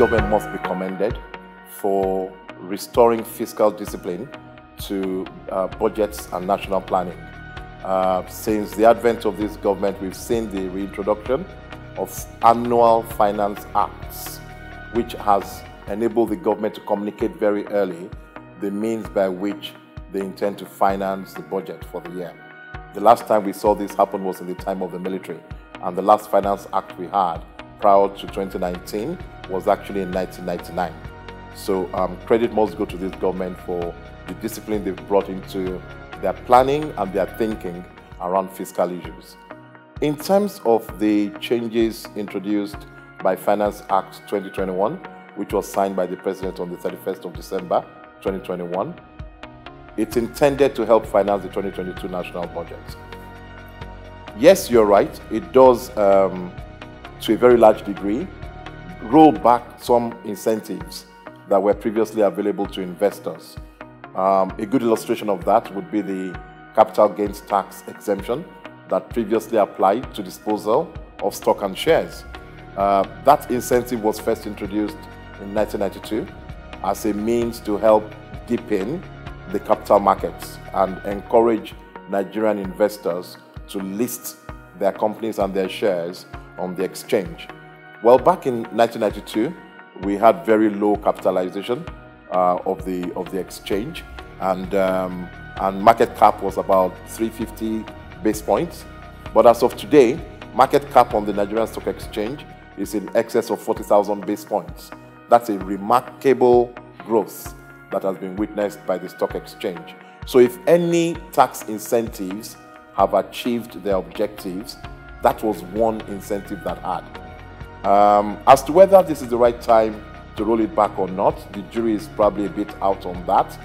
government must be commended for restoring fiscal discipline to budgets and national planning. Since the advent of this government, we've seen the reintroduction of annual finance acts, which has enabled the government to communicate very early the means by which they intend to finance the budget for the year. The last time we saw this happen was in the time of the military, and the last finance act we had prior to 2019 was actually in 1999. So credit must go to this government for the discipline they've brought into their planning and their thinking around fiscal issues. In terms of the changes introduced by Finance Act 2021, which was signed by the President on the 31st of December 2021, it's intended to help finance the 2022 national budget. Yes, you're right, it does, to a very large degree, roll back some incentives that were previously available to investors. A good illustration of that would be the capital gains tax exemption that previously applied to disposal of stock and shares. That incentive was first introduced in 1992 as a means to help deepen the capital markets and encourage Nigerian investors to list their companies and their shares on the exchange. Well, back in 1992, we had very low capitalization of the exchange, and market cap was about 350 base points. But as of today, market cap on the Nigerian Stock Exchange is in excess of 40,000 base points. That's a remarkable growth that has been witnessed by the stock exchange. So if any tax incentives have achieved their objectives, that was one incentive that had. As to whether this is the right time to roll it back or not, the jury is probably a bit out on that,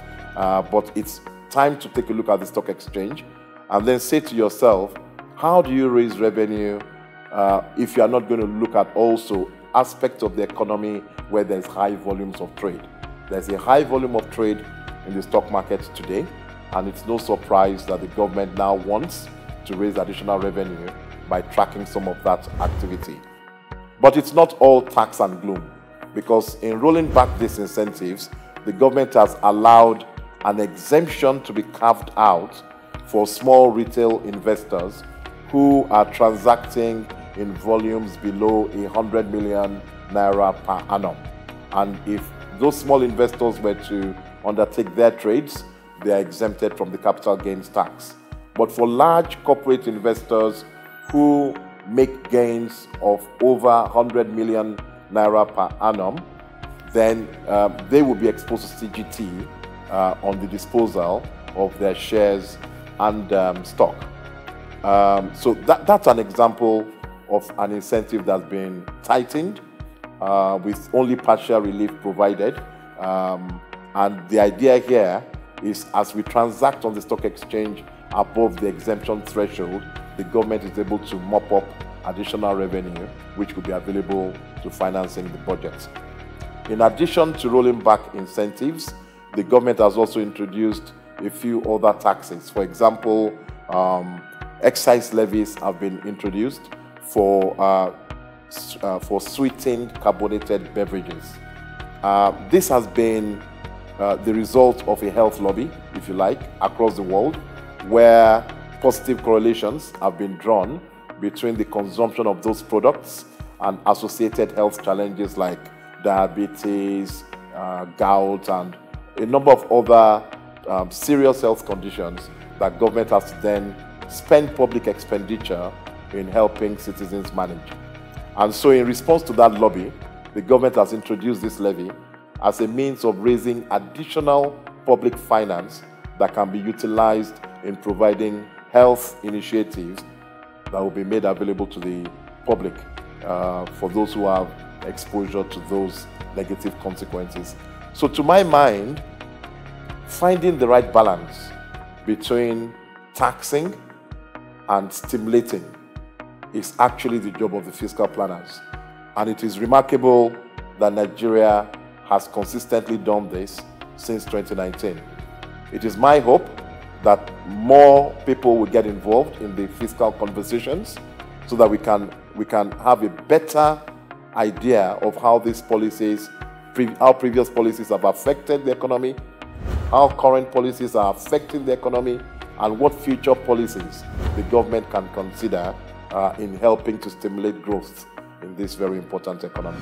but it's time to take a look at the stock exchange and then say to yourself, how do you raise revenue if you are not going to look at also aspects of the economy where there's high volumes of trade? There's a high volume of trade in the stock market today, and it's no surprise that the government now wants to raise additional revenue by tracking some of that activity. But it's not all tax and gloom, because in rolling back these incentives, the government has allowed an exemption to be carved out for small retail investors who are transacting in volumes below 100 million naira per annum. And if those small investors were to undertake their trades, they are exempted from the capital gains tax. But for large corporate investors who make gains of over 100 million naira per annum, then they will be exposed to CGT on the disposal of their shares and stock. So that's an example of an incentive that's been tightened with only partial relief provided. And the idea here is, as we transact on the stock exchange above the exemption threshold, the government is able to mop up additional revenue, which could be available to financing the budget. In addition to rolling back incentives, the government has also introduced a few other taxes. For example, excise levies have been introduced for sweetened carbonated beverages. This has been the result of a health lobby, if you like, across the world, where positive correlations have been drawn between the consumption of those products and associated health challenges like diabetes, gout, and a number of other serious health conditions that government has to then spend public expenditure in helping citizens manage. And so in response to that lobby, the government has introduced this levy as a means of raising additional public finance that can be utilized in providing health initiatives that will be made available to the public for those who have exposure to those negative consequences. So to my mind, finding the right balance between taxing and stimulating is actually the job of the fiscal planners. And it is remarkable that Nigeria has consistently done this since 2019. It is my hope that more people will get involved in the fiscal conversations so that we can have a better idea of how these policies, how previous policies have affected the economy, how current policies are affecting the economy, and what future policies the government can consider in helping to stimulate growth in this very important economy.